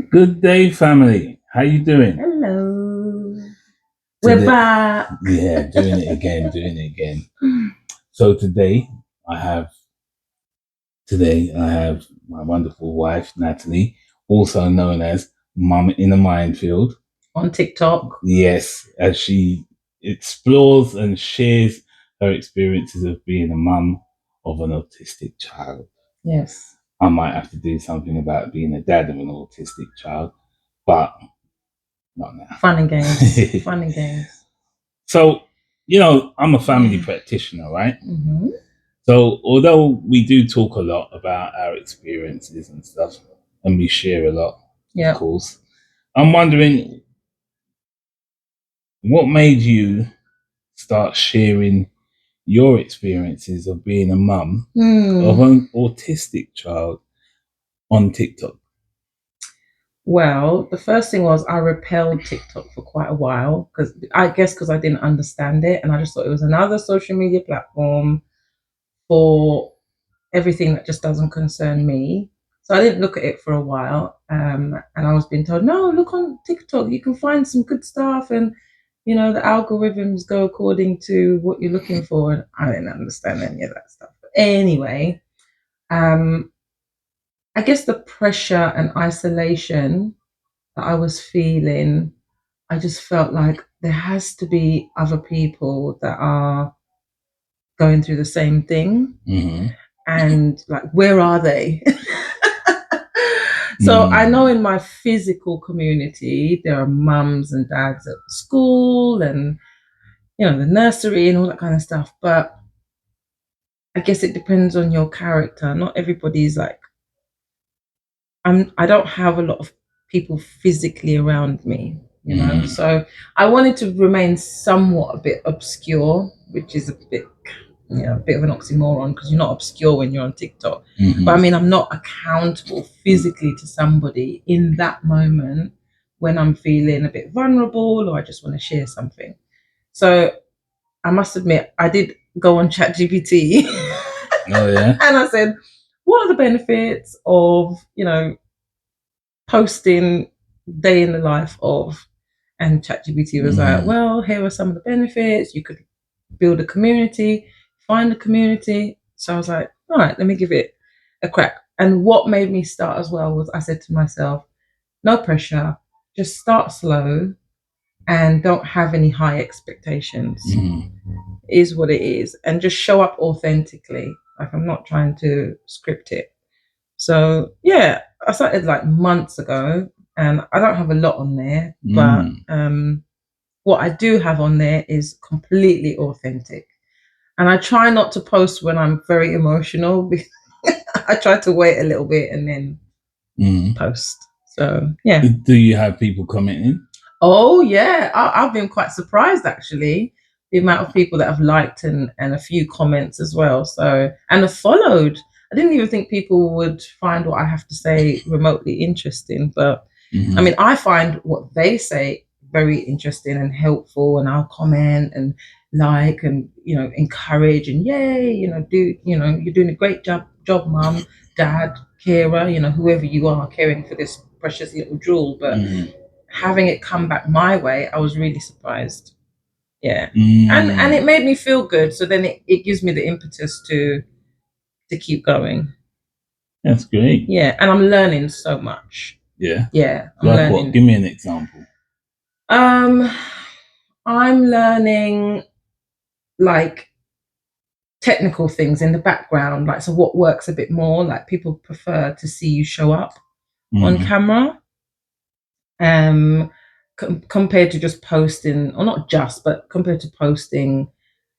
Good day, family. How you doing Hello. We're today? back. Yeah, doing it again. So I have today I have my wonderful wife Natalie, also known as Mum in the Minefield. On TikTok. Yes, as she explores and shares her experiences of being a mum of an autistic child. Yes. I might have to do something about being a dad of an autistic child, but not now. Fun and games. Fun and games. So, I'm a family practitioner, right? Mm-hmm. So, although we do talk a lot about our experiences and stuff, and we share a lot, of Yep. course, I'm wondering what made you start sharing your experiences of being a mum of Hmm. an autistic child on TikTok. Well, the first thing was I repelled TikTok for quite a while because I didn't understand it and I just thought it was another social media platform for everything that just doesn't concern me. So I didn't look at it for a while. And I was being told, no, look on TikTok, you can find some good stuff. And, the algorithms go according to what you're looking for. And I didn't understand any of that stuff. But anyway, um, I guess the pressure and isolation that I was feeling, I just felt like there has to be other people that are going through the same thing. Mm-hmm. And like, where are they? So I know Mm. in my physical community there are mums and dads at school and the nursery and all that kind of stuff, but I guess it depends on your character. Not everybody's like I don't have a lot of people physically around me, Mm. so I wanted to remain somewhat a bit obscure, which is a bit a bit of an oxymoron because you're not obscure when you're on TikTok. But I Mm-hmm. mean, I'm not accountable physically to somebody in that moment when I'm feeling a bit vulnerable or I just want to share something. So I must admit, I did go on ChatGPT Oh yeah. and I said, what are the benefits of, posting day in the life of? And ChatGPT was like, Mm. well, here are some of the benefits. You could build a community, find a community. So I was like, all right, let me give it a crack. And what made me start as well was I said to myself, no pressure, just start slow and don't have any high expectations. Mm. It is what it is. And just show up authentically. Like I'm not trying to script it. So yeah, I started like months ago and I don't have a lot on there, but Mm. what I do have on there is completely authentic. And I try not to post when I'm very emotional. I try to wait a little bit and then Mm. post. So yeah. Do you have people commenting? Oh yeah, I've been quite surprised actually the amount of people that have liked and a few comments as well. So and have followed. I didn't even think people would find what I have to say remotely interesting, but I Mm-hmm. mean, I find what they say very interesting and helpful, and I'll comment and like and encourage and yay, you're doing a great job, mum, dad, carer, whoever you are caring for this precious little jewel. But Mm-hmm. having it come back my way, I was really surprised. Yeah, and it Mm. made me feel good. So then it gives me the impetus to keep going. That's great. Yeah, and I'm learning so much. Yeah. Yeah, I'm Like what? learning. Give me an example. Um, I'm learning like technical things in the background, like so what works a bit more. Like people prefer to see you show up on Mm-hmm. camera, um, compared to just posting, or not just, but compared to posting,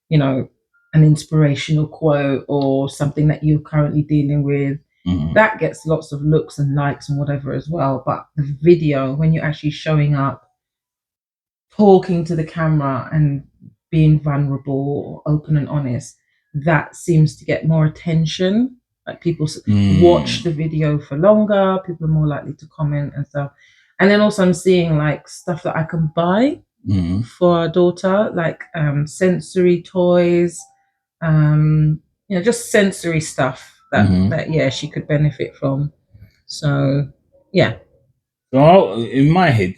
you know, an inspirational quote or something that you're currently dealing with. Mm-hmm. That gets lots of looks and likes and whatever as well. But the video, when you're actually showing up, talking to the camera and being vulnerable, open and honest, that seems to get more attention. Like people watch Mm. the video for longer, people are more likely to comment and stuff. And then also I'm seeing like stuff that I can buy Mm-hmm. for our daughter, like sensory toys, just sensory stuff that Mm-hmm. that yeah she could benefit from. So yeah, So in my head,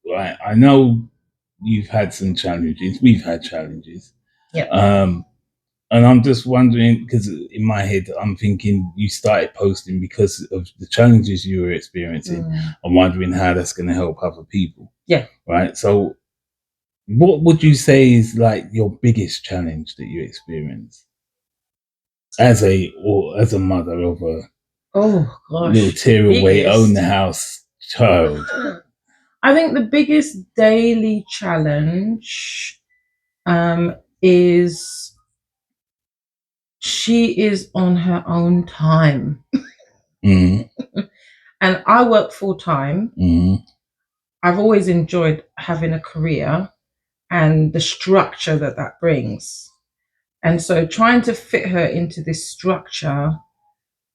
right, I know you've had some challenges. We've had challenges. Yeah. And I'm just wondering, because in my head, I'm thinking you started posting because of the challenges you were experiencing. I'm wondering how that's going to help other people. Yeah. Right. So, what would you say is like your biggest challenge that you experience as a mother of a little tearaway own the house child? I think the biggest daily challenge is she is on her own time. Mm. And I work full time. Mm. I've always enjoyed having a career and the structure that that brings. And so trying to fit her into this structure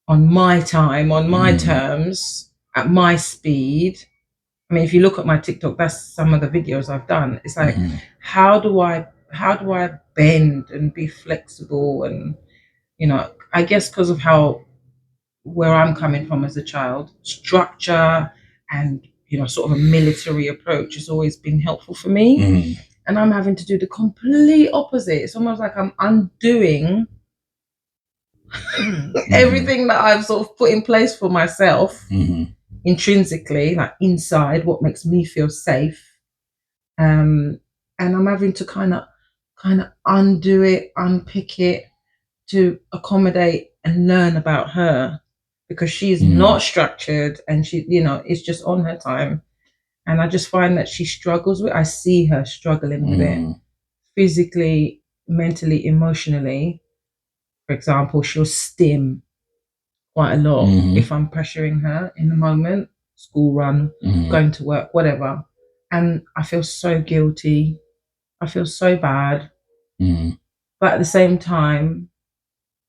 on my time, on my terms, at my speed. I mean, if you look at my TikTok, that's some of the videos I've done. It's like, how do I bend and be flexible? And, you know, I guess because of where I'm coming from as a child, structure and, you know, sort of a military approach has always been helpful for me. And I'm having to do the complete opposite. It's almost like I'm undoing everything that I've sort of put in place for myself intrinsically, like inside, what makes me feel safe. And I'm having to kind of undo it, unpick it to accommodate and learn about her because she's not structured and she, you know, it's just on her time. And I just find that she struggles with. I see her struggling with it physically, mentally, emotionally. For example, she'll stim quite a lot if I'm pressuring her in the moment, school run, going to work, whatever. And I feel so guilty. I feel so bad. But at the same time,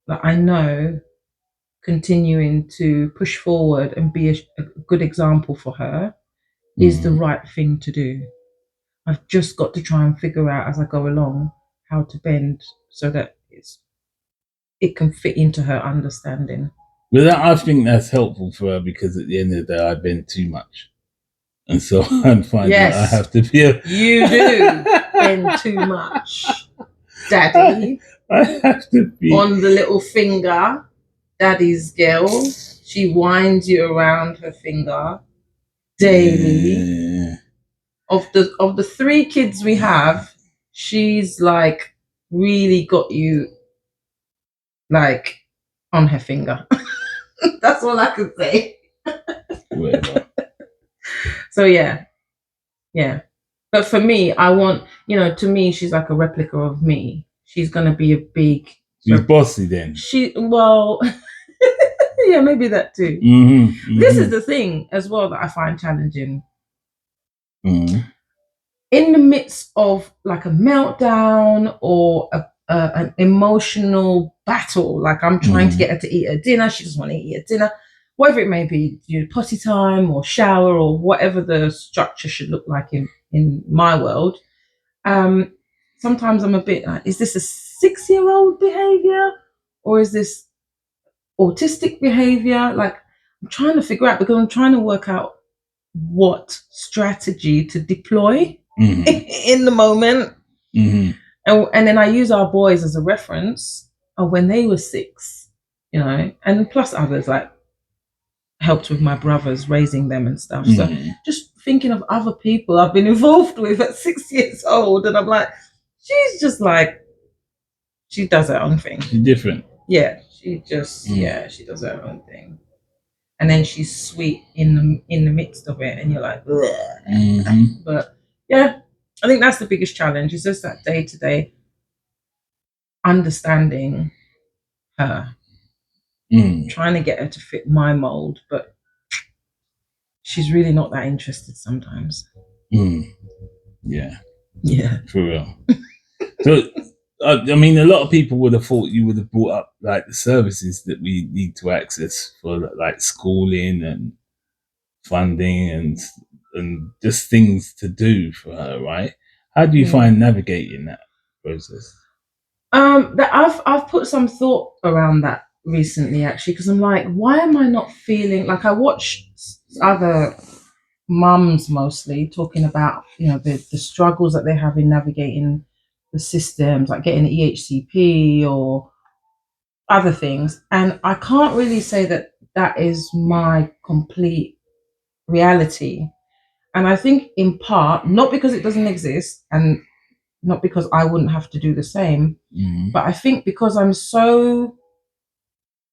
like I know continuing to push forward and be a good example for her is the right thing to do. I've just got to try and figure out as I go along how to bend so that it can fit into her understanding. But I think that's helpful for her because at the end of the day, I bend too much. And so I'm finding I have to be You do bend too much, Daddy. I have to be on the little finger. Daddy's girl. She winds you around her finger daily. Of the three kids we have, she's like really got you like on her finger. That's all I can say. So yeah. But for me, I want, you know, to me, she's like a replica of me. She's gonna be a big. She's bossy then. Yeah, maybe that too. This is the thing as well that I find challenging. In the midst of like a meltdown or an emotional battle, like I'm trying to get her to eat her dinner, she doesn't want to eat her dinner, whatever it may be, potty time or shower or whatever the structure should look like in my world. Sometimes I'm a bit like, is this a 6-year-old behavior or is this autistic behavior? Like I'm trying to figure out because I'm trying to work out what strategy to deploy in the moment. And then I use our boys as a reference of when they were 6, you know, and plus others like helped with my brothers raising them and stuff. So just thinking of other people I've been involved with at 6 years old, and I'm like, she's just like, she does her own thing. She's different. Yeah, she just she does her own thing. And then she's sweet in the midst of it, and you're like, but yeah, I think that's the biggest challenge. It's just that day to day understanding her, trying to get her to fit my mold, but she's really not that interested sometimes. Yeah, for real. So, I mean, a lot of people would have thought you would have brought up like the services that we need to access for like schooling and funding and just things to do for her, right? How do you find navigating that process? That I've put some thought around that recently actually because I'm like, why am I not feeling like I watch other mums mostly talking about, you know, the struggles that they have in navigating the systems, like getting an EHCP or other things. And I can't really say that that is my complete reality. And I think in part, not because it doesn't exist and not because I wouldn't have to do the same, but I think because I'm so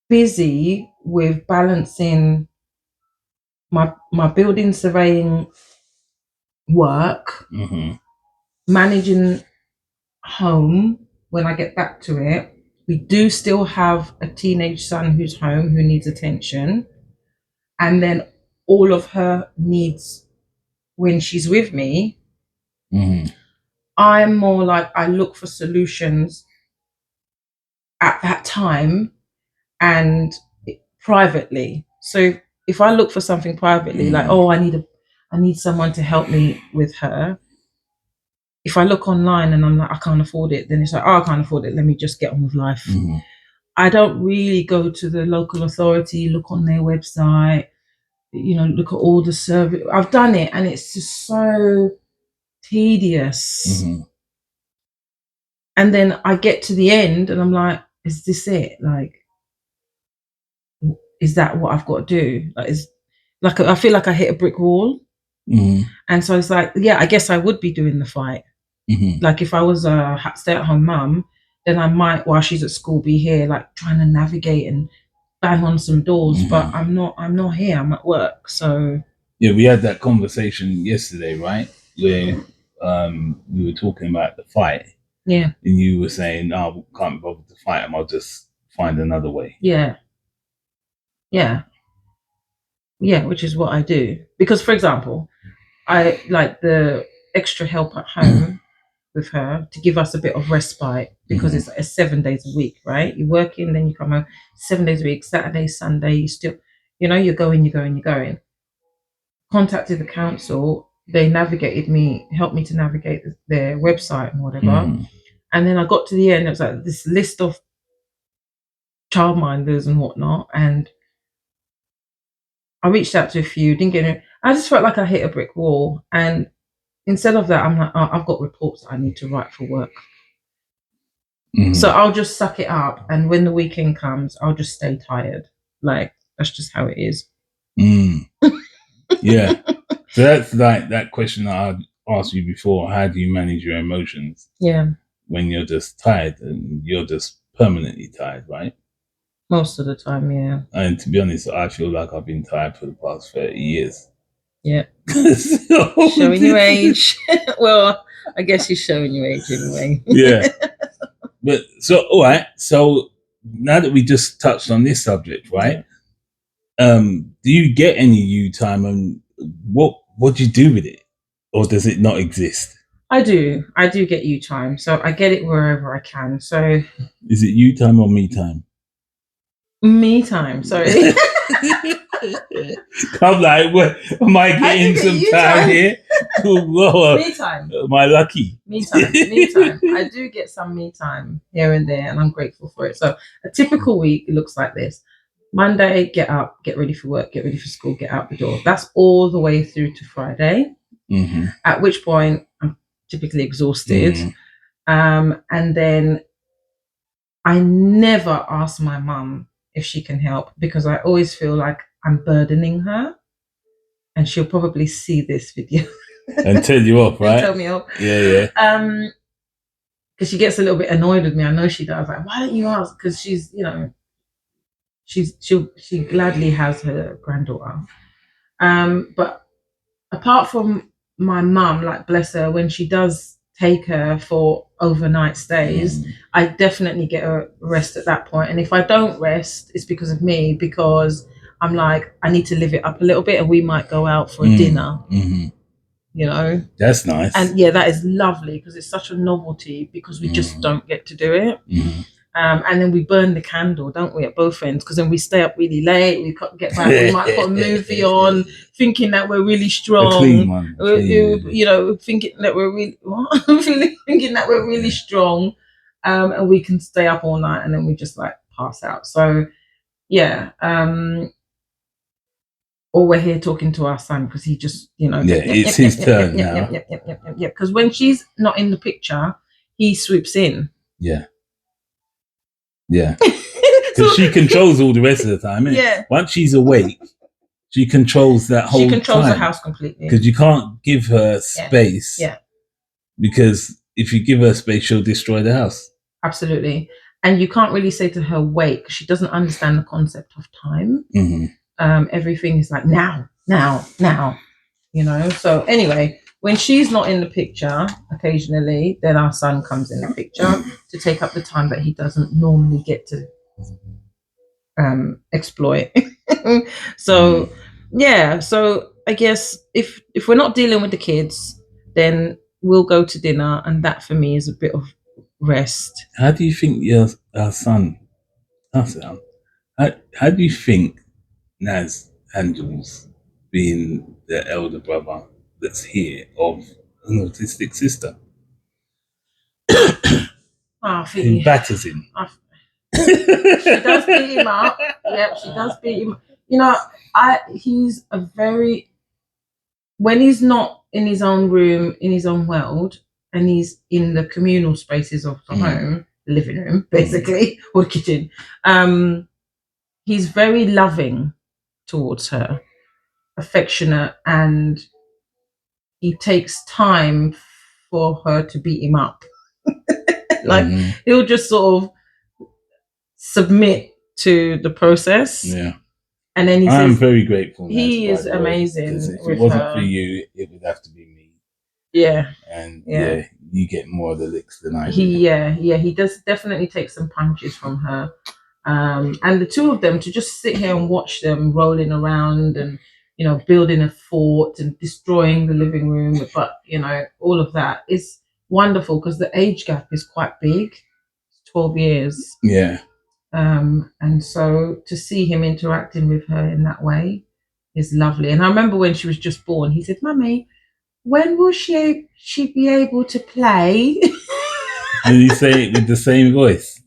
busy with balancing my building surveying work, managing home when I get back to it. We do still have a teenage son who's home who needs attention. And then all of her needs when she's with me. I'm more like I look for solutions at that time and privately. So if I look for something privately, like, oh, I need someone to help me with her. If I look online and I'm like, I can't afford it, then it's like, oh, I can't afford it. Let me just get on with life. I don't really go to the local authority, look on their website, you know, look at all the service. I've done it and it's just so tedious. And then I get to the end and I'm like, is this it? Like, is that what I've got to do? Like I feel like I hit a brick wall. And so it's like, yeah, I guess I would be doing the fight. Like if I was a stay-at-home mum, then I might, while she's at school, be here like trying to navigate and bang on some doors. But I'm not here. I'm at work. So yeah, we had that conversation yesterday, right? Where we were talking about the fight. Yeah. And you were saying, "Oh, I can't bother to fight him. I'll just find another way." Yeah. Yeah. Yeah, which is what I do. Because, for example, I like the extra help at home with her to give us a bit of respite because it's 7 days a week, right? You work in, then you come home 7 days a week, Saturday, Sunday, you still, you know, you're going. Contacted the council, they navigated me, helped me to navigate their website and whatever. And then I got to the end, it was like this list of childminders and whatnot. And I reached out to a few, didn't get it. I just felt like I hit a brick wall. And instead of that, I'm like, oh, I've got reports that I need to write for work. So I'll just suck it up. And when the weekend comes, I'll just stay tired. Like, that's just how it is. Yeah. So that's like that question that I asked you before. How do you manage your emotions? Yeah. When you're just tired and you're just permanently tired, right? Most of the time, yeah. And to be honest, I feel like I've been tired for the past 30 years. Yeah. So, showing your age. Well, I guess you're showing your age anyway. Yeah. But so, all right. So now that we just touched on this subject, right? Yeah. Do you get any you time, and what do you do with it, or does it not exist? I do get you time, so I get it wherever I can. So is it you time or me time? Me time, sorry. I'm like, what? Am I getting some time here? Me time. Am I lucky? Me time. I do get some me time here and there, and I'm grateful for it. So a typical week looks like this. Monday, get up, get ready for work, get ready for school, get out the door. That's all the way through to Friday, at which point I'm typically exhausted. And then I never ask my mum if she can help because I always feel like I'm burdening her, and she'll probably see this video and tell you off, right? Tell me off. Yeah. Because she gets a little bit annoyed with me. I know she does. Like, why don't you ask? Because she's, you know, she gladly has her granddaughter. But apart from my mum, like bless her, when she does take her for overnight stays, I definitely get a rest at that point. And if I don't rest, it's because of me, because I'm like, I need to live it up a little bit, and we might go out for a dinner. You know, that's nice. And yeah, that is lovely because it's such a novelty because we just don't get to do it. And then we burn the candle, don't we, at both ends? Because then we stay up really late. We get back. We might put a movie on, thinking that we're really strong. A clean one. You know, thinking that we're really thinking that we're really strong, and we can stay up all night, and then we just like pass out. So yeah, or we're here talking to our son because he just, it's his turn now. Because when she's not in the picture, he swoops in. Yeah. Because she controls all the rest of the time. Yeah. Once she's awake, she controls that whole time. She controls the house completely. Because you can't give her space. Yeah. Because if you give her space, she'll destroy the house. Absolutely. And you can't really say to her, wait, because she doesn't understand the concept of time. Everything is like now. So anyway, when she's not in the picture, occasionally, then our son comes in the picture to take up the time that he doesn't normally get to exploit. So I guess if we're not dealing with the kids, then we'll go to dinner, and that for me is a bit of rest. How do you think our son, how do you think Naz handles being the elder brother that's here of an autistic sister? Who batters him? She does beat him up. Yep, she does beat him. He's a very, when he's not in his own room, in his own world, and he's in the communal spaces of the home, the living room, basically, or the kitchen, he's very loving towards her, affectionate, and he takes time for her to beat him up. He'll just sort of submit to the process. Yeah. And then I'm very grateful. He is amazing. If it wasn't for you, it would have to be me. Yeah. And you get more of the licks than I do. He does definitely take some punches from her. And the two of them, to just sit here and watch them rolling around and, building a fort and destroying the living room, but, all of that is wonderful because the age gap is quite big. 12 years. Yeah. And so to see him interacting with her in that way is lovely. And I remember when she was just born, he said, "Mummy, when will she be able to play?" Did he say it with the same voice?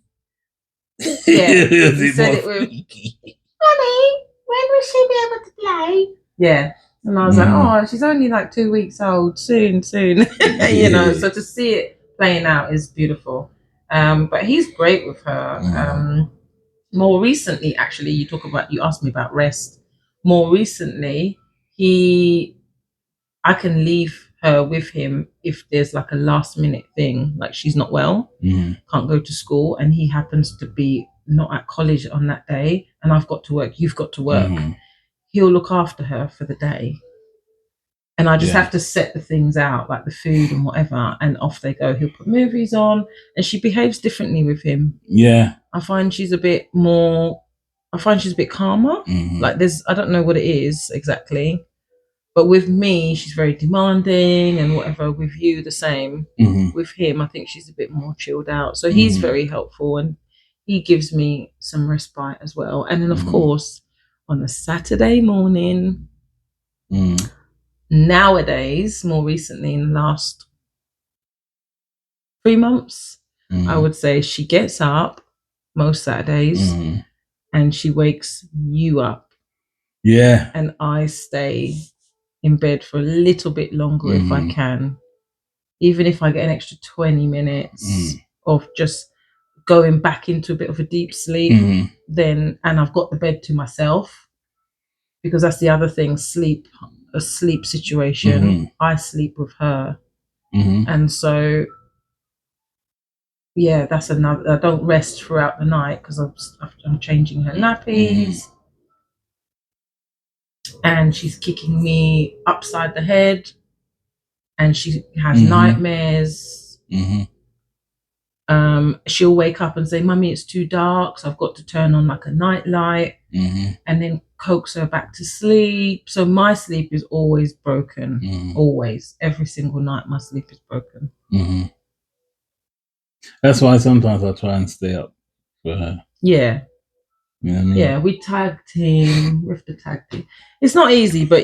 Yeah, he said it with, "Mummy, when will she be able to play?" Yeah. And I was like, "Oh, she's only like 2 weeks old. Soon." So to see it playing out is beautiful. But he's great with her. More recently, actually, you asked me about rest. More recently, I can leave her with him if there's like a last minute thing, like she's not well, can't go to school, and he happens to be not at college on that day, and I've got to work, you've got to work. He'll look after her for the day. And I just have to set the things out, like the food and whatever, and off they go. He'll put movies on, and she behaves differently with him. Yeah. I find she's a bit calmer. Like I don't know what it is exactly, but with me, she's very demanding and whatever. With you, the same. With him, I think she's a bit more chilled out. So he's very helpful, and he gives me some respite as well. And then, of course, on a Saturday morning, nowadays, more recently in the last 3 months, I would say she gets up most Saturdays and she wakes you up. Yeah. And I stay in bed for a little bit longer if I can. Even if I get an extra 20 minutes of just going back into a bit of a deep sleep, and I've got the bed to myself, because that's the other thing, a sleep situation. I sleep with her. And so that's another. I don't rest throughout the night because I'm changing her nappies, and she's kicking me upside the head, and she has nightmares. She'll wake up and say, "Mummy, it's too dark, so I've got to turn on like a night light," and then coax her back to sleep. So my sleep is always broken. Always, every single night, my sleep is broken. That's why sometimes I try and stay up for her. Yeah. You know what I mean? Yeah, we tag team with the tag team. It's not easy, but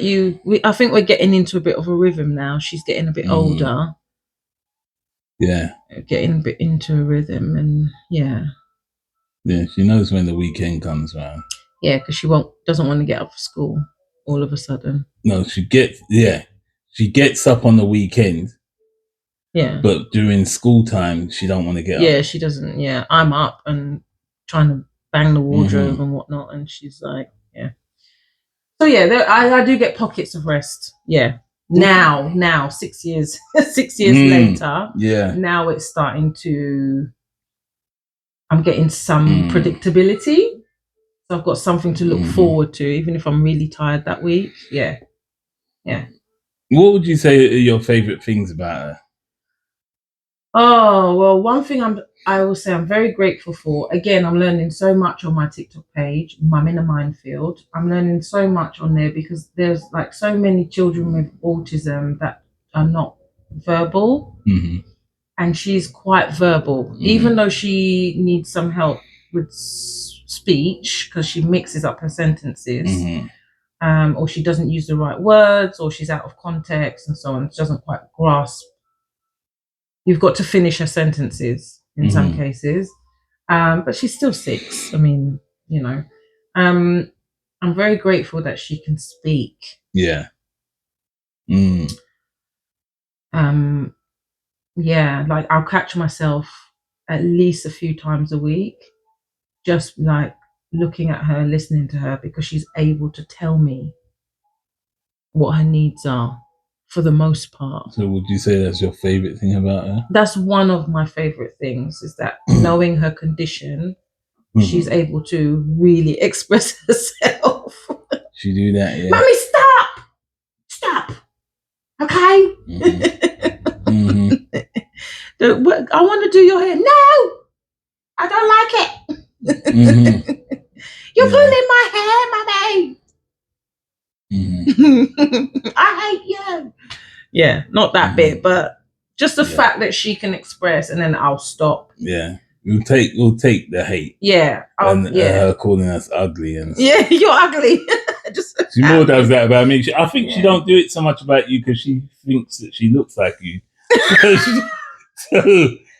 I think we're getting into a bit of a rhythm now. She's getting a bit older. Yeah. Getting a bit into a rhythm, and yeah, she knows when the weekend comes around. Yeah, because she doesn't want to get up for school. all of a sudden. No, she gets up on the weekend. Yeah. But during school time, she don't want to get up. Yeah, she doesn't. Yeah, I'm up and trying to bang the wardrobe and whatnot, and she's like, yeah. So yeah, I do get pockets of rest. Yeah. Now, 6 years, 6 years later. Yeah. Now it's starting to. I'm getting some predictability. So I've got something to look forward to, even if I'm really tired that week. Yeah. Yeah. What would you say are your favorite things about her? Oh, well, one thing I will say I'm very grateful for. Again, I'm learning so much on my TikTok page. I'm in a minefield. I'm learning so much on there because there's like so many children with autism that are not verbal. And she's quite verbal, even though she needs some help with speech because she mixes up her sentences. Or she doesn't use the right words, or she's out of context and so on. She doesn't quite grasp. You've got to finish her sentences in some cases. But she's still 6. I mean, you know. I'm very grateful that she can speak. Yeah. Yeah, like I'll catch myself at least a few times a week, just like looking at her, listening to her, because she's able to tell me what her needs are for the most part. So would you say that's your favorite thing about her? That's one of my favorite things, is that knowing her condition, she's able to really express herself. She do that, yeah. Mommy, stop, okay? I want to do your hair. No, I don't like it. You're pulling my hair, mommy. I hate you. Yeah, not that bit, but just the fact that she can express, and then I'll stop. Yeah. We'll take the hate. Yeah. Her calling us ugly and yeah, you're ugly. She more does that about me. I think she don't do it so much about you because she thinks that she looks like you. So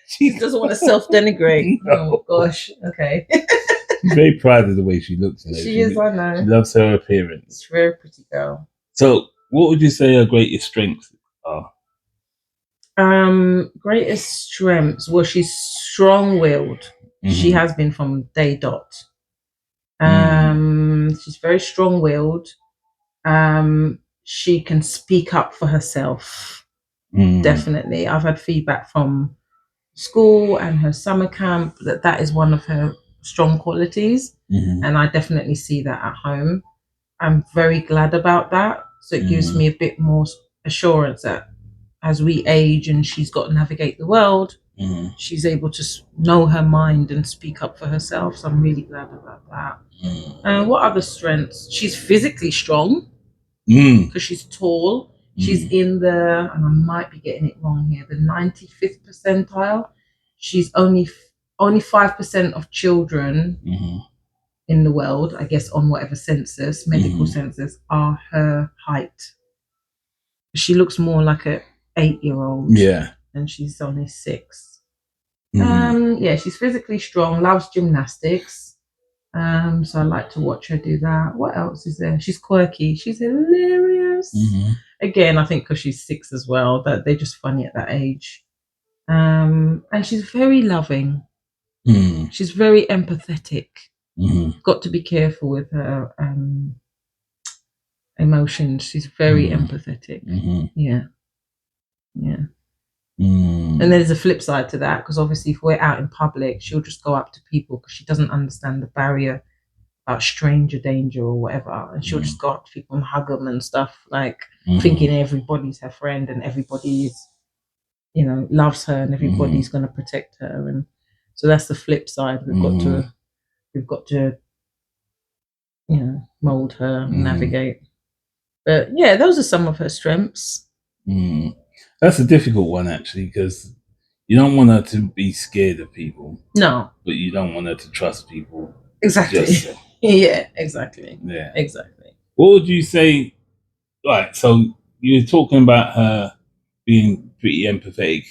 she doesn't want to self-denigrate. No. Oh gosh. Okay. She's very proud of the way she looks. She is, I know. She loves her appearance. She's a very pretty girl. So what would you say her greatest strengths are? Greatest strengths. Well, she's strong-willed. She has been from day dot. She's very strong-willed. She can speak up for herself. Definitely. I've had feedback from school and her summer camp that is one of her strong qualities. And I definitely see that at home. I'm very glad about that. So it gives me a bit more assurance that as we age and she's got to navigate the world, she's able to know her mind and speak up for herself. So I'm really glad about that. What other strengths? She's physically strong because she's tall. She's in the, and I might be getting it wrong here, the 95th percentile. She's only 5% of children in the world, I guess, on whatever census, medical census, are her height. She looks more like a 8-year-old. Yeah. And she's only 6. Yeah, she's physically strong, loves gymnastics. So I like to watch her do that. What else is there? She's quirky. She's hilarious. Again, I think because she's 6 as well, that they're just funny at that age. And she's very loving. She's very empathetic. Got to be careful with her emotions. She's very empathetic. Yeah. And there's a flip side to that, because obviously if we're out in public, she'll just go up to people because she doesn't understand the barrier about stranger danger or whatever, and she'll just go up to people and hug them and stuff, like thinking everybody's her friend and everybody's, loves her and everybody's going to protect her. And so that's the flip side. We've got to mold her, navigate. But yeah, those are some of her strengths. That's a difficult one, actually, because you don't want her to be scared of people. No. But you don't want her to trust people. Exactly. Yeah, exactly. Yeah. Exactly. What would you say? Right, so you're talking about her being pretty empathetic,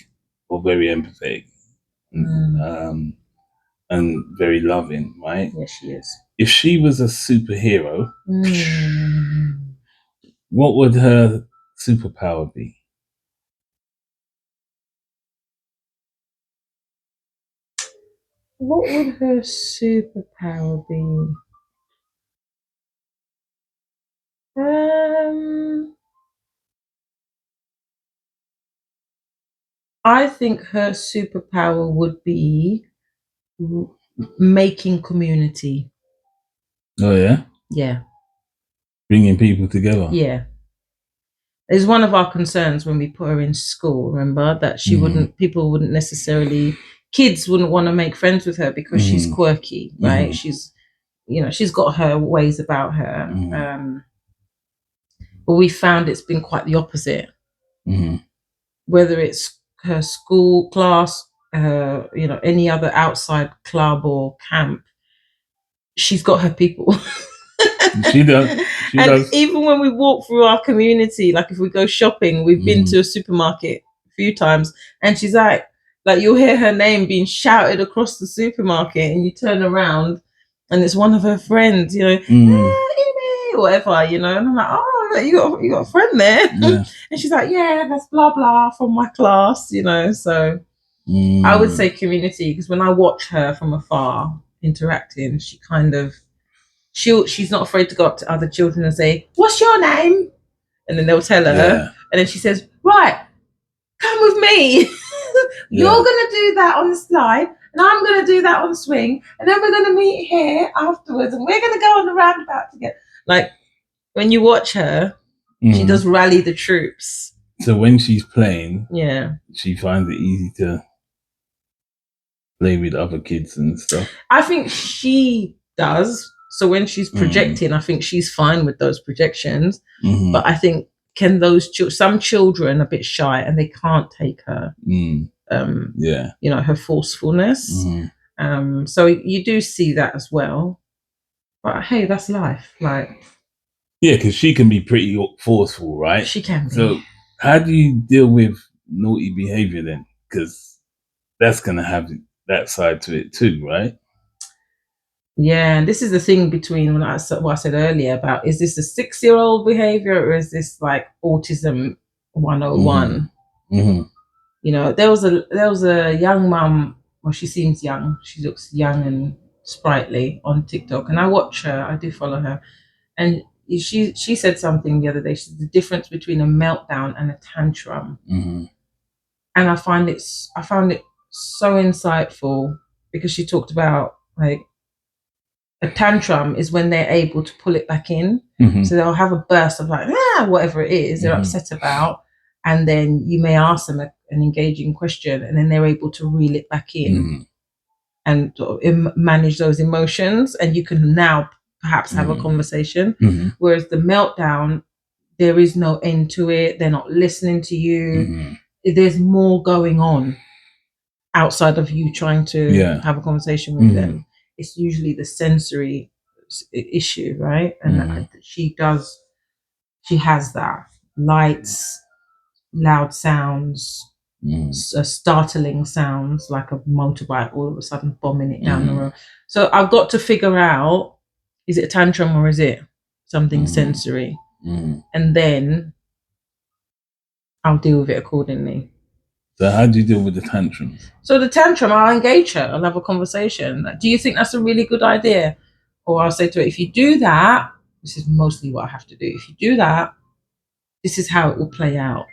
or very empathetic, and very loving, right? Yes, she is. If she was a superhero, What would her superpower be? What would her superpower be? I think her superpower would be making community. Oh yeah, Yeah, bringing people together. yeah. It's one of our concerns when we put her in school. Remember that she people wouldn't necessarily, kids wouldn't want to make friends with her because she's quirky, right? She's, she's got her ways about her. But we found it's been quite the opposite. Whether it's her school class, any other outside club or camp, she's got her people. She does. She does. Even when we walk through our community, like if we go shopping, we've been to a supermarket a few times, and she's like you'll hear her name being shouted across the supermarket, and you turn around, and it's one of her friends, whatever, and I'm like, oh, you got a friend there, and she's like, yeah, that's blah blah from my class, So I would say community, because when I watch her from afar interacting, she kind of. She's not afraid to go up to other children and say, "What's your name?" And then they'll tell her, and then she says, "Right, come with me. You're gonna do that on the slide, and I'm gonna do that on the swing, and then we're gonna meet here afterwards, and we're gonna go on the roundabout together." Like when you watch her, she does rally the troops. So when she's playing, she finds it easy to play with other kids and stuff. I think she does. So when she's projecting, I think she's fine with those projections. But I think some children are a bit shy and they can't take her. Her forcefulness. So you do see that as well. But hey, that's life. Yeah, because she can be pretty forceful, right? She can be. So how do you deal with naughty behavior then? Because that's gonna have that side to it too, right? Yeah, and this is the thing between what I said earlier about, is this a 6-year-old behavior or is this like autism 101? There was a young mum. Well, she seems young. She looks young and sprightly on TikTok, and I watch her. I do follow her, and she said something the other day. She said the difference between a meltdown and a tantrum, and I found it so insightful, because she talked about a tantrum is when they're able to pull it back in. So they'll have a burst of whatever it is they're upset about, and then you may ask them an engaging question, and then they're able to reel it back in and manage those emotions, and you can now perhaps have a conversation. Whereas the meltdown, there is no end to it. They're not listening to you. There's more going on outside of you trying to have a conversation with them. It's usually the sensory issue, right? And she has that. Lights, loud sounds, startling sounds, like a motorbike all of a sudden bombing it down the road. So I've got to figure out, is it a tantrum or is it something sensory? And then I'll deal with it accordingly. So how do you deal with the tantrums? So the tantrum, I'll engage her. I'll have a conversation. Do you think that's a really good idea? Or I'll say to her, if you do that, this is mostly what I have to do. If you do that, this is how it will play out.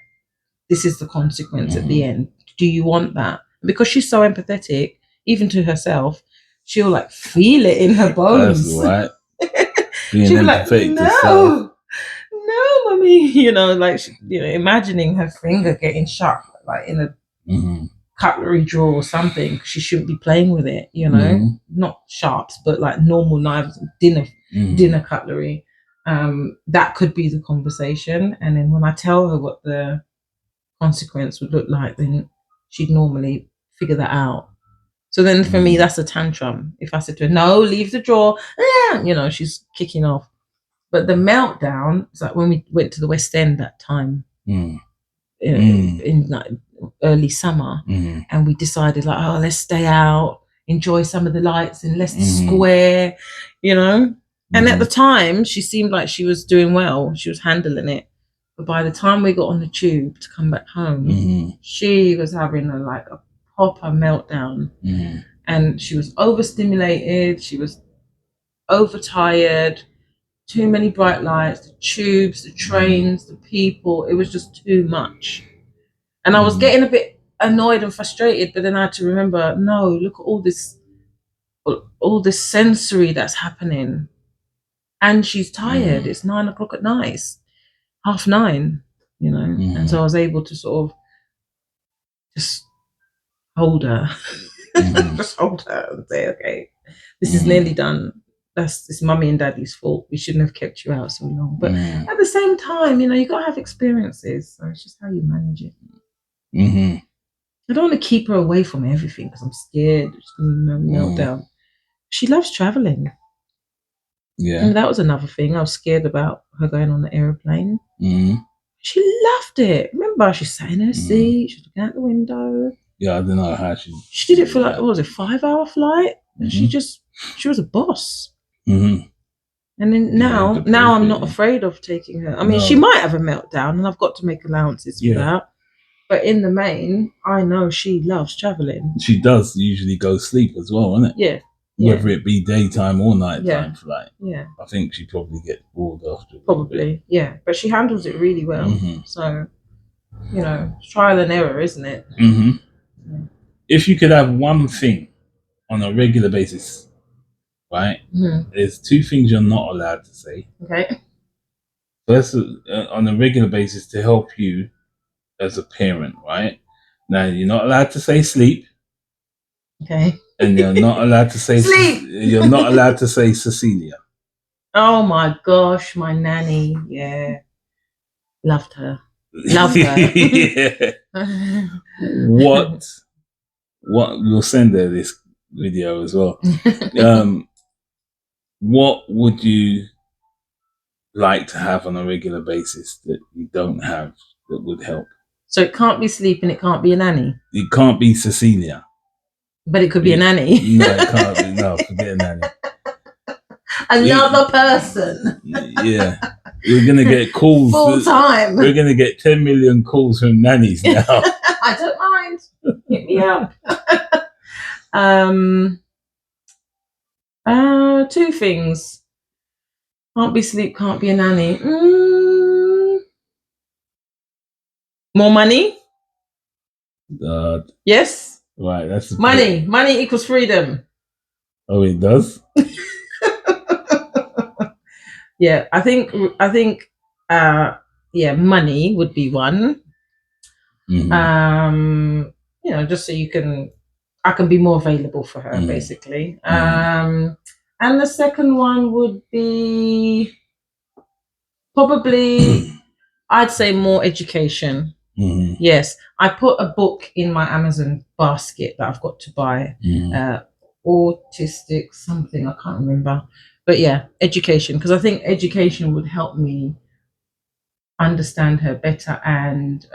This is the consequence at the end. Do you want that? Because she's so empathetic, even to herself, she'll feel it in her bones. That's right. She'll be like, no, mommy. Imagining her finger getting sharp, in a cutlery drawer or something. She shouldn't be playing with it, not sharps, but normal knives, dinner cutlery. That could be the conversation. And then when I tell her what the consequence would look like, then she'd normally figure that out. So then for me, that's a tantrum. If I said to her, no, leave the drawer, she's kicking off. But the meltdown is like when we went to the West End that time in early summer, and we decided let's stay out, enjoy some of the lights in Leicester Square, And at the time, she seemed like she was doing well. She was handling it. But by the time we got on the tube to come back home, she was having a proper meltdown. And she was overstimulated. She was overtired. Too many bright lights, the tubes, the trains, the people. It was just too much. And I was getting a bit annoyed and frustrated, but then I had to remember, no, look at all this sensory that's happening. And she's tired. It's 9 o'clock at night. It's 9:30, you know. And so I was able to sort of just hold her. Just hold her and say, okay, this is nearly done. It's mummy and daddy's fault. We shouldn't have kept you out so long. But at the same time, you know, you got to have experiences. So it's just how you manage it. I don't want to keep her away from everything because I'm scared she's going to melt down. She loves traveling. Yeah. And that was another thing. I was scared about her going on the aeroplane. She loved it. Remember, she sat in her seat. She was looking out the window. Yeah, I don't know how she did it for what was it, 5-hour flight? And she was a boss. And then now I'm not afraid of taking her. I mean, she might have a meltdown, and I've got to make allowances for that. But in the main, I know she loves traveling. She does usually go sleep as well, isn't it? Yeah. Whether it be daytime or nighttime flight. Yeah. I think she probably gets bored after. Probably, yeah. But she handles it really well. So, you know, trial and error, isn't it? Yeah. If you could have one thing on a regular basis, right? There's 2 things you're not allowed to say. Okay. First, on a regular basis to help you as a parent, right? Now, you're not allowed to say sleep. Okay. And you're not allowed to say sleep. You're not allowed to say Cecilia. Oh my gosh, my nanny. Yeah. Loved her. Loved her. Yeah. What we'll send her this video as well. What would you like to have on a regular basis that you don't have that would help? So it can't be sleep and it can't be a nanny? It can't be Cecilia. But it could be a nanny? No, it can't be. No, forget a nanny. Another person? Yeah. We're going to get calls. Full time. We're going to get 10 million calls from nannies now. I don't mind. Hit me up. 2 things. Can't be sleep, can't be a nanny. More money? Yes. Right, that's money. Money equals freedom. Oh, it does? Yeah, I think money would be one. You know, just so I can be more available for her, basically. And the second one would be probably, I'd say more education. Yes, I put a book in my Amazon basket that I've got to buy. Autistic something, I can't remember. But yeah, education, because I think education would help me understand her better, and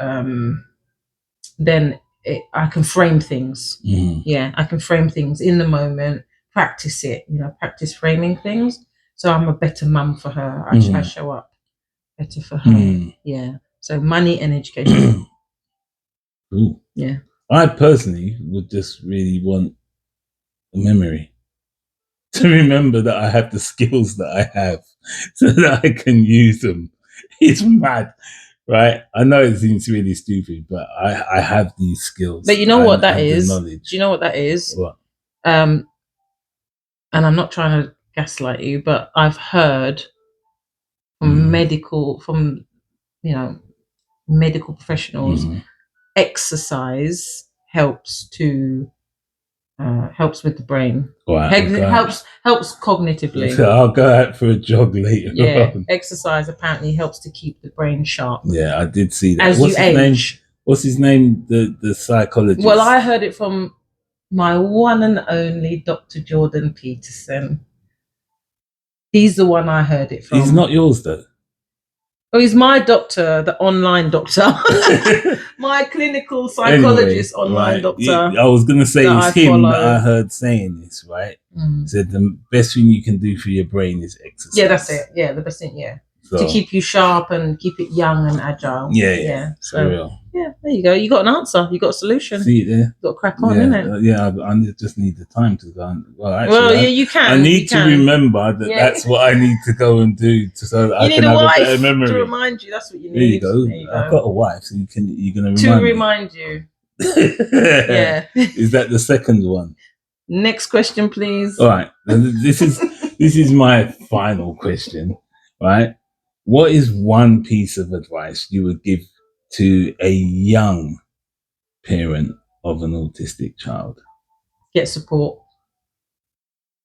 then I can frame things. Yeah, I can frame things in the moment, practice it, you know, practice framing things. So I'm a better mum for her. I show up better for her. Yeah. So money and education. Yeah. I personally would just really want a memory to remember that I have the skills that I have so that I can use them. It's mad. Right, I know it seems really stupid, but I have these skills. But you know what that is? Do you know what that is? What? And I'm not trying to gaslight you, but I've heard from medical professionals, exercise helps with the brain. Helps cognitively. So I'll go out for a jog later. Yeah, exercise apparently helps to keep the brain sharp. Yeah, I did see that. What's his name? The psychologist. Well, I heard it from my one and only Dr. Jordan Peterson. He's the one I heard it from. He's not yours though. Oh, he's my doctor, the online doctor. my clinical psychologist, anyway, online right, doctor. I was gonna say it's him follow. that I heard saying this, right? He said the best thing you can do for your brain is exercise. Yeah, that's it. Yeah, the best thing. Yeah, so, to keep you sharp and keep it young and agile. Yeah. So for real. Yeah, there you go. You got an answer. You got a solution. See it there. You got to crack on, innit? I just need the time to go. You can. I need to remember that that's what I need to go and do, so that I can have a better memory to remind you. That's what you need. There you go. I've got a wife, so you're gonna remind you. Yeah. Is that the second one? Next question, please. All right. This is my final question. Right. What is one piece of advice you would give to a young parent of an autistic child? Get support.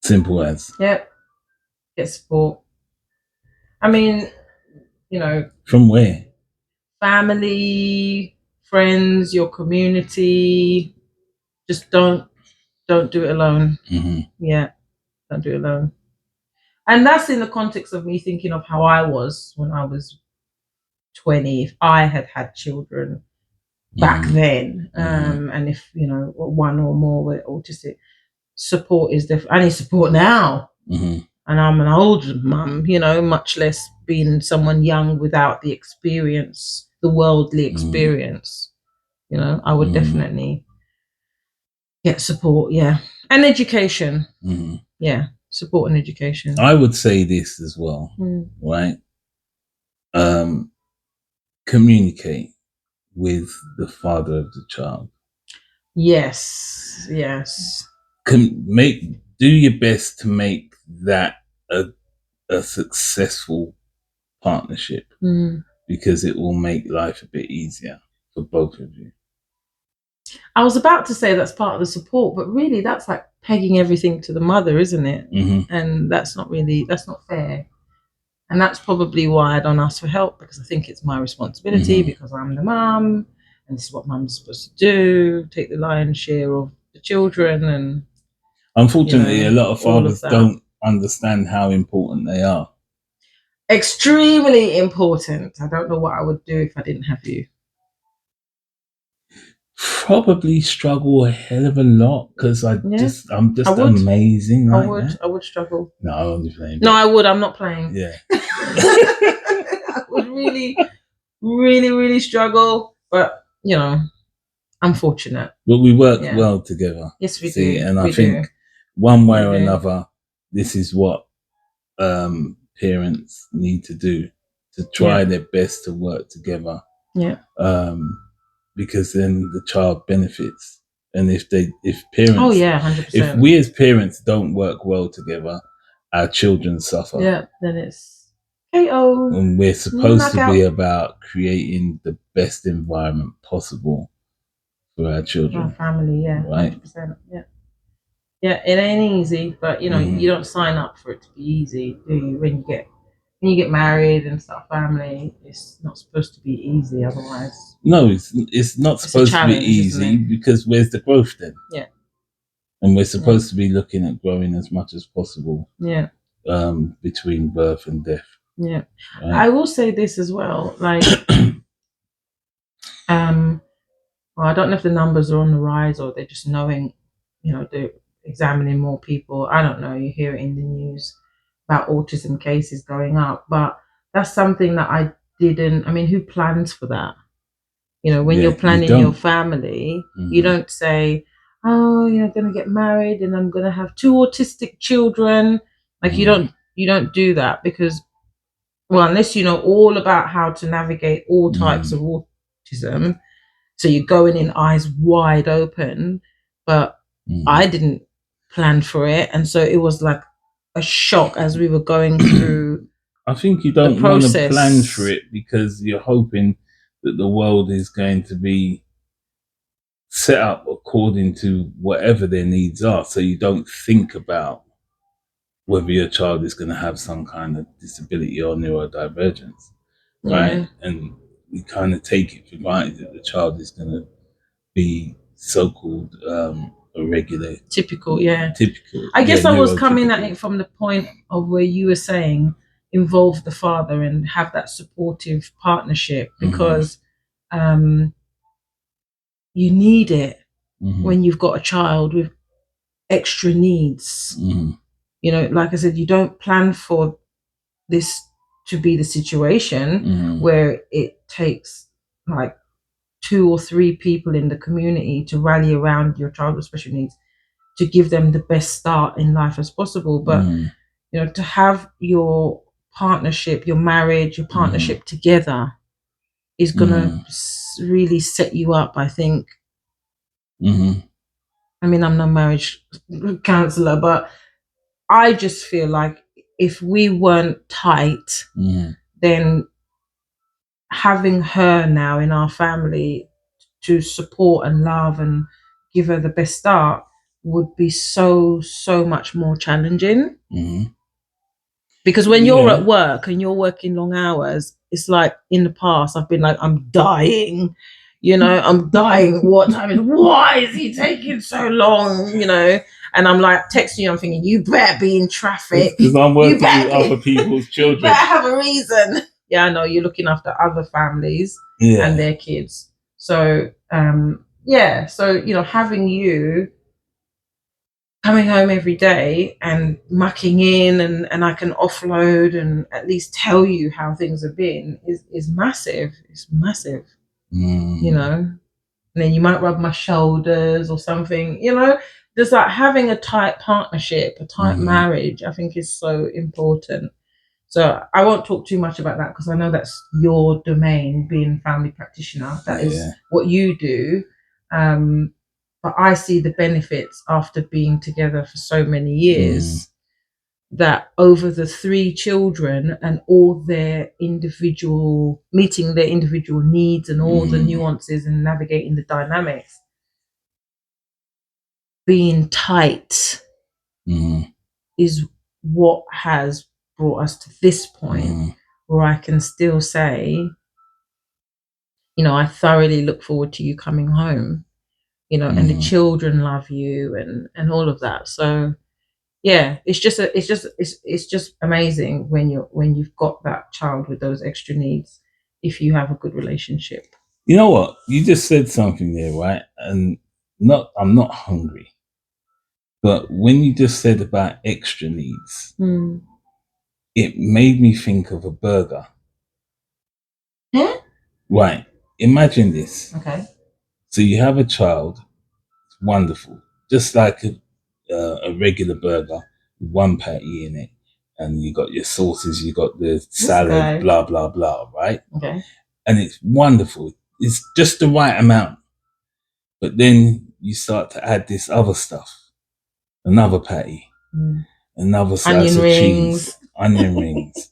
Simple as. Yep. Get support. I mean, from where? Family, friends, your community. Just don't do it alone. Yeah, don't do it alone. And that's in the context of me thinking of how I was when I was 20. If I had children back then, and if one or more were autistic, support is different. I need support now, and I'm an old mum. Much less being someone young without the experience, the worldly experience. I would definitely get support. Yeah, and education. Yeah, support and education. I would say this as well, right? Communicate with the father of the child. Yes. Do your best to make that a successful partnership, because it will make life a bit easier for both of you. I was about to say that's part of the support, but really that's like pegging everything to the mother, isn't it? And that's not fair. And that's probably why I don't ask for help, because I think it's my responsibility, because I'm the mum, and this is what mum's supposed to do, take the lion's share of the children. And unfortunately, a lot of fathers don't understand how important they are. Extremely important. I don't know what I would do if I didn't have you. Probably struggle a hell of a lot, because I'm just amazing. I would struggle. No, I'm only playing. No, I would. I'm not playing. Yeah. I would really, really, really struggle. But I'm fortunate. But we work well together. Yes, we do. And I think one way or another, this is what parents need to do, to try their best to work together. Yeah. Because then the child benefits. And if parents, 100%. If we as parents don't work well together, our children suffer. Yeah, then it's KO. And we're supposed to be about creating the best environment possible for our children. Our family, right? 100%, yeah. Yeah, it ain't easy, but you don't sign up for it to be easy, do you? When you get married and start a family, it's not supposed to be easy otherwise. No, it's not supposed to be easy, because where's the growth then? Yeah. And we're supposed to be looking at growing as much as possible. Yeah. Between birth and death. Yeah. Right? I will say this as well, like well, I don't know if the numbers are on the rise or they're just knowing, they're examining more people. I don't know, you hear it in the news about autism cases going up, but that's something that who plans for that? When you're planning your family, you don't say, oh, I'm going to get married and I'm going to have 2 autistic children. Like you don't do that, because, well, unless you know all about how to navigate all types of autism, so you're going in eyes wide open. But I didn't plan for it, and so it was like a shock as we were going through. I think you don't want to plan for it because you're hoping that the world is going to be set up according to whatever their needs are, so you don't think about whether your child is going to have some kind of disability or neurodivergence, right? And we kind of take it for granted that the child is going to be so-called irregular. Typical. I guess I was coming at it from the point of where you were saying involve the father and have that supportive partnership, because you need it when you've got a child with extra needs. You know, like I said, you don't plan for this to be the situation where it takes like 2 or 3 people in the community to rally around your child with special needs to give them the best start in life as possible. But you know, to have your partnership, your marriage, your partnership together is gonna really set you up, I think. I mean, I'm no marriage counselor, but I just feel like if we weren't tight, then having her now in our family to support and love and give her the best start would be so much more challenging. Because when you're at work and you're working long hours, it's like in the past I've been like, I'm dying, you know, I'm dying. What time is? Why is he taking so long? You know, and I'm like texting you. I'm thinking you better be in traffic because I'm working with other people's children. You better have a reason. Yeah, I know you're looking after other families and their kids. So so you know, having you coming home every day and mucking in and I can offload and at least tell you how things have been is massive. It's massive. You know. And then you might rub my shoulders or something, you know. Just like having a tight partnership, a tight marriage, I think is so important. So I won't talk too much about that because I know that's your domain, being family practitioner. That is what you do. But I see the benefits after being together for so many years that over the 3 children and all their individual, meeting their individual needs and all the nuances and navigating the dynamics, being tight is what has brought us to this point where I can still say, you know, I thoroughly look forward to you coming home, you know, and the children love you and all of that. So yeah, it's just amazing when you've got that child with those extra needs if you have a good relationship. You know what? You just said something there, right? And I'm not hungry. But when you just said about extra needs, it made me think of a burger. Yeah? Right. Imagine this. Okay. So you have a child, it's wonderful, just like a regular burger with 1 patty in it, and you got your sauces, you got the salad, blah blah blah, right? Okay. And it's wonderful. It's just the right amount. But then you start to add this other stuff, another patty, another slice of cheese, onion rings,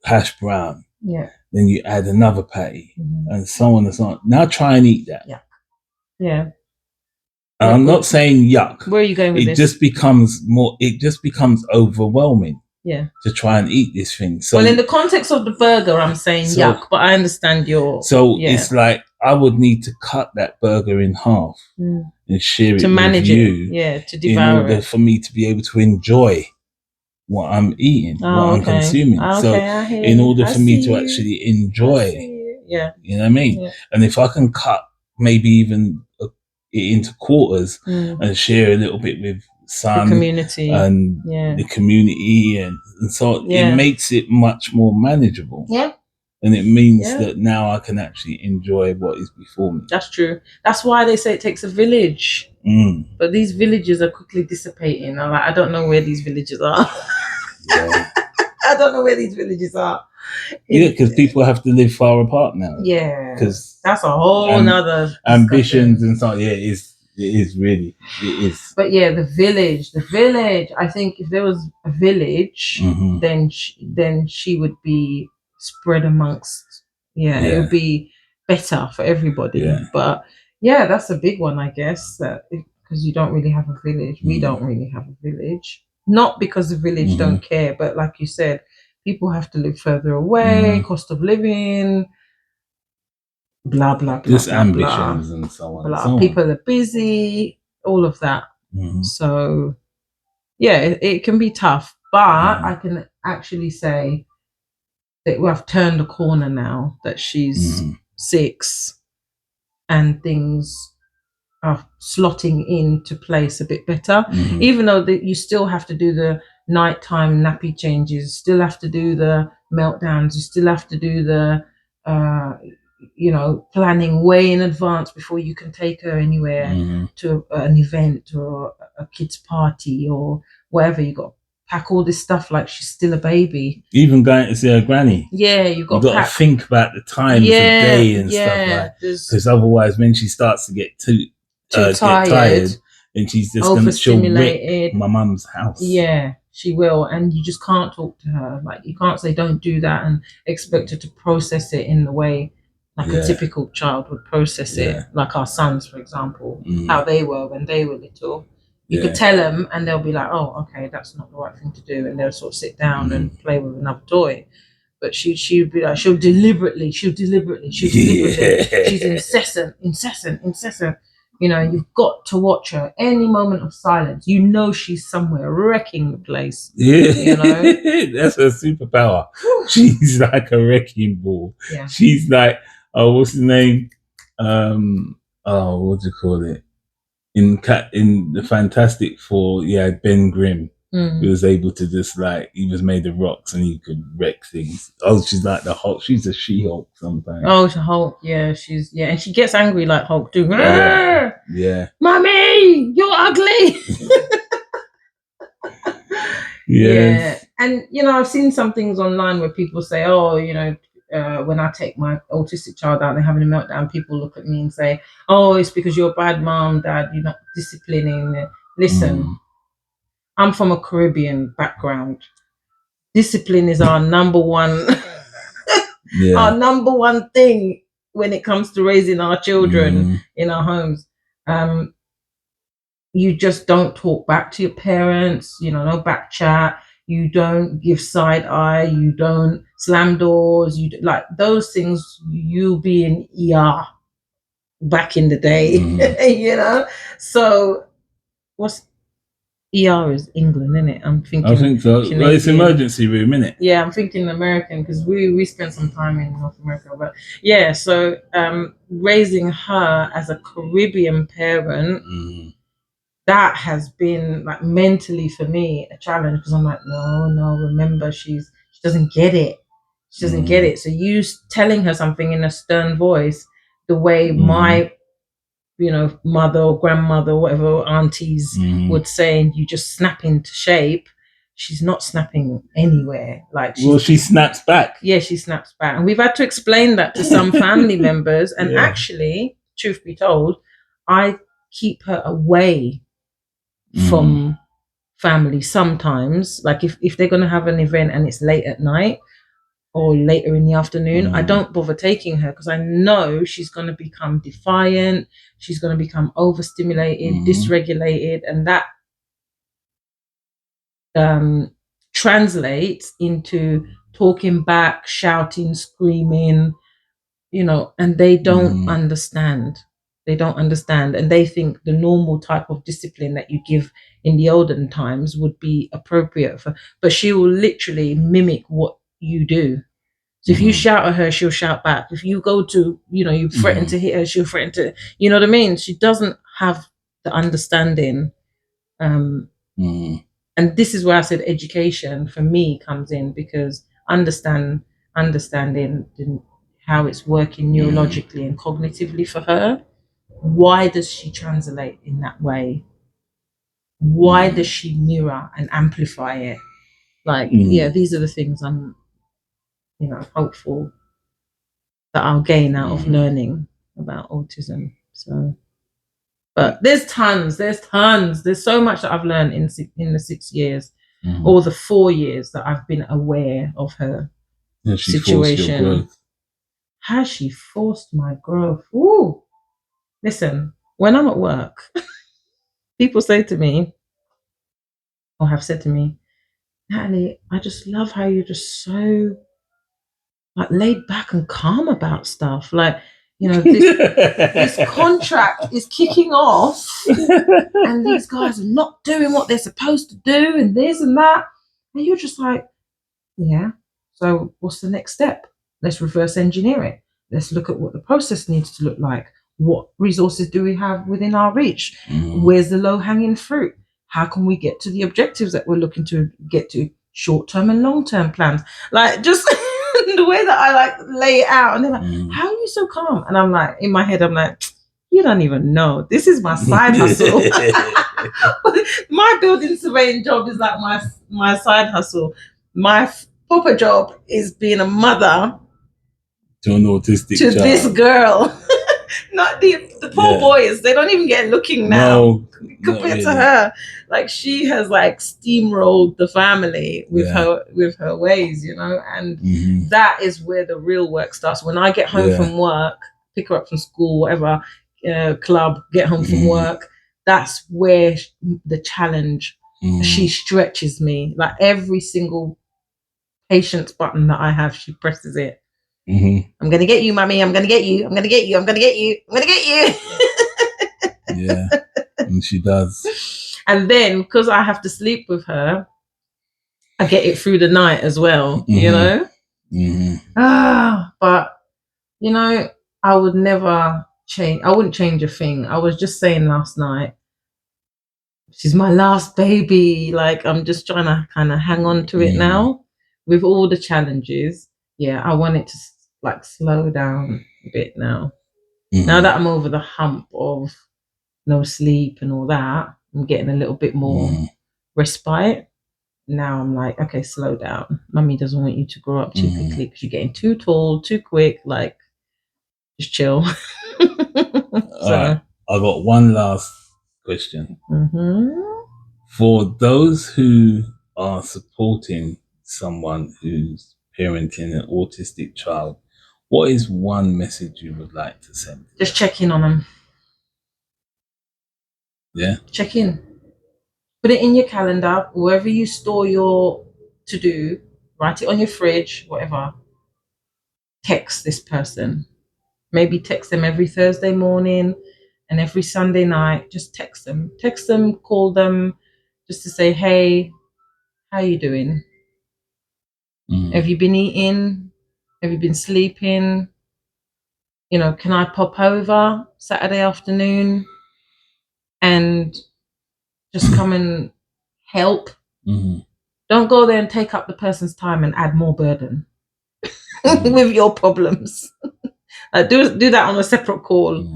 hash brown. Yeah. Then you add another patty, and so on and so on. Now try and eat that. Yeah. Yeah. I'm not saying yuck. Where are you going with this? It just becomes overwhelming. Yeah. To try and eat this thing. So, well, in the context of the burger, I'm saying yuck, but I understand your. So it's like I would need to cut that burger in half and share it to manage with you, to devour in order for me to be able to enjoy what I'm eating, what I'm consuming. So in order for me to actually enjoy, you know what I mean? Yeah. And if I can cut maybe even it into quarters and share a little bit with some the community and the community and so it makes it much more manageable. Yeah. And it means that now I can actually enjoy what is before me. That's true. That's why they say it takes a village. But these villages are quickly dissipating. I don't know where these villages are. Yeah. I don't know where these villages are. Yeah, because people have to live far apart now. Yeah. Because that's a whole nother ambitions and so on. Yeah, it is really. But yeah, the village. I think if there was a village, then she would be spread amongst. It would be better for everybody. Yeah. But yeah, that's a big one, I guess. That because you don't really have a village. We don't really have a village. Not because the village don't care, but like you said, people have to live further away. Cost of living. Blah blah blah. Just blah, ambitions blah, and so on. Blah. So people are busy. All of that. So yeah, it can be tough, but I can actually say that we have turned a corner now that she's 6 and things are slotting into place a bit better, even though that you still have to do the nighttime nappy changes, still have to do the meltdowns, you still have to do the planning way in advance before you can take her anywhere to an event or a kid's party or whatever. You got to pack all this stuff like she's still a baby. Even going to see her granny. Yeah, you got to think about the times of day and stuff like, because otherwise when she starts to get too tired, and she's just overstimulated. My mum's house. Yeah, she will, and you just can't talk to her. Like, you can't say don't do that and expect her to process it in the way like a typical child would process it. Like our sons, for example, how they were when they were little. You could tell them, and they'll be like, "Oh, okay, that's not the right thing to do," and they'll sort of sit down and play with another toy. But she'd be like, she'll deliberately. She's incessant. You know, you've got to watch her. Any moment of silence, you know she's somewhere wrecking the place. Yeah, you know? That's her superpower. She's like a wrecking ball. Yeah. She's like, what's his name? What do you call it? In the Fantastic Four, Ben Grimm. He was able to just he was made of rocks and he could wreck things. Oh, she's like the Hulk. She's a She-Hulk sometimes. Oh, she's Hulk. Yeah, and she gets angry like Hulk too. Yeah. Mommy, you're ugly. Yeah. And, I've seen some things online where people say, when I take my autistic child out and they're having a meltdown, people look at me and say, oh, it's because you're a bad mom, dad, you're not disciplining. Listen, I'm from a Caribbean background. Discipline is our number one our number one thing when it comes to raising our children in our homes. You just don't talk back to your parents, no back chat. You don't give side eye. You don't slam doors. Like those things. You be in ER back in the day, So what's ER is England, isn't it? I think so. Well, it's emergency room, isn't it? Yeah, I'm thinking American because we spent some time in North America. But yeah, so raising her as a Caribbean parent, that has been like mentally for me a challenge because I'm like, no, remember she doesn't get it. She doesn't get it. So you telling her something in a stern voice, the way my mother or grandmother or whatever aunties would say, and you just snap into shape. She's not snapping anywhere. She snaps back. Yeah, she snaps back. And we've had to explain that to some family members. And actually, truth be told, I keep her away from family sometimes. Like if they're going to have an event and it's late at night or later in the afternoon, I don't bother taking her because I know she's going to become defiant. She's going to become overstimulated, dysregulated, and that translates into talking back, shouting, screaming, and they don't understand. They don't understand, and they think the normal type of discipline that you give in the olden times would be appropriate but she will literally mimic what you do. So if you shout at her, she'll shout back. If you go to, you threaten to hit her, she'll threaten to, you know what I mean? She doesn't have the understanding. And this is where I said education for me comes in, because understanding how it's working neurologically and cognitively for her. Why does she translate in that way? Why does she mirror and amplify it? These are the things I'm, hopeful that I'll gain out of learning about autism. So, but there's so much that I've learned in the 6 years or the 4 years that I've been aware of her situation. Has she forced my growth? Ooh. Listen, when I'm at work, people say to me, or have said to me, Natalie, I just love how you're just so laid back and calm about stuff. This contract is kicking off and these guys are not doing what they're supposed to do and this and that. And you're just like, yeah, so what's the next step? Let's reverse engineer it. Let's look at what the process needs to look like. What resources do we have within our reach? Where's the low-hanging fruit? How can we get to the objectives that we're looking to get to? Short-term and long-term plans. Like, just the way that I like lay it out. And they're like, how are you so calm? And I'm like, in my head, I'm like, you don't even know. This is my side hustle. My building surveying job is like my side hustle. My proper job is being a mother to an autistic to child. this girl. Not the poor boys. They don't even get looking now compared to her. Like, she has like steamrolled the family with her ways, you know. And that is where the real work starts. When I get home from work, pick her up from school, whatever, club, get home from work. That's where the challenge. She stretches me. Like, every single patience button that I have, she presses it. I'm gonna get you, mommy. I'm gonna get you. I'm gonna get you. I'm gonna get you. I'm gonna get you. Yeah, and she does. And then, because I have to sleep with her, I get it through the night as well. You know. But you know, I would never change. I wouldn't change a thing. I was just saying last night, she's my last baby. Like, I'm just trying to kind of hang on to it now, with all the challenges. Yeah, I want it to like slow down a bit now. Now that I'm over the hump of no sleep and all that, I'm getting a little bit more respite. Now I'm like, okay, slow down. Mummy doesn't want you to grow up too quickly because you're getting too tall, too quick. Like, just chill. All right. I got one last question. For those who are supporting someone who's parenting an autistic child, what is one message you would like to send? Just check in on them. Yeah. Check in. Put it in your calendar, wherever you store your to-do, write it on your fridge, whatever. Text this person. Maybe text them every Thursday morning and every Sunday night. Just text them. Text them, call them, just to say, hey, how you doing? Have you been eating? Have you been sleeping? You know, can I pop over Saturday afternoon and just come and help? Don't go there and take up the person's time and add more burden with your problems. Do that on a separate call,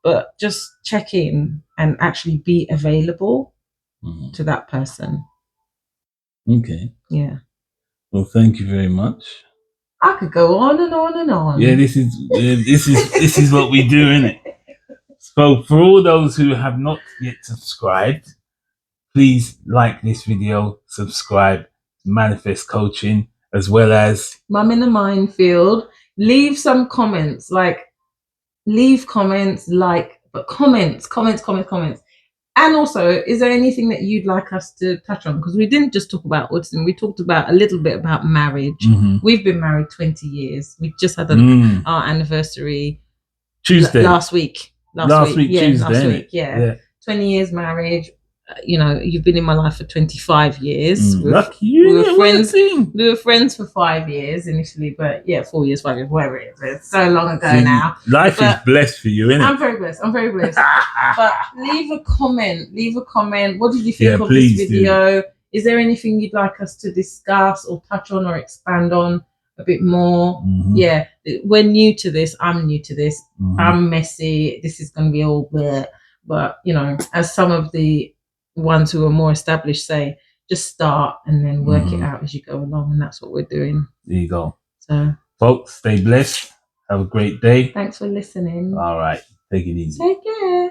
but just check in and actually be available to that person. Okay. Yeah. Well, thank you very much. I could go on and on and on. Yeah, this is what we do, innit? So for all those who have not yet subscribed, please like this video, subscribe to Manifest Coaching, as well as Mum in the Minefield. Leave some comments, but comments. And also, is there anything that you'd like us to touch on? Because we didn't just talk about autism. We talked about a little bit about marriage. We've been married 20 years. We just had our anniversary Tuesday. Last week. Tuesday. Yeah. 20 years marriage. You know, you've been in my life for 25 years. Lucky you. We were friends for 5 years initially, but 4 years, 5 years, whatever it is. It's so long ago now. Life is blessed for you, isn't it? I'm very blessed. But leave a comment. What did you think of this video? Is there anything you'd like us to discuss or touch on or expand on a bit more? Yeah, we're new to this. I'm new to this. I'm messy. This is going to be all bleh. But, you know, as some of the ones who are more established say, just start and then work it out as you go along, and that's what we're doing. There you go. So, folks, stay blessed. Have a great day. Thanks for listening. All right, take it easy. Take care.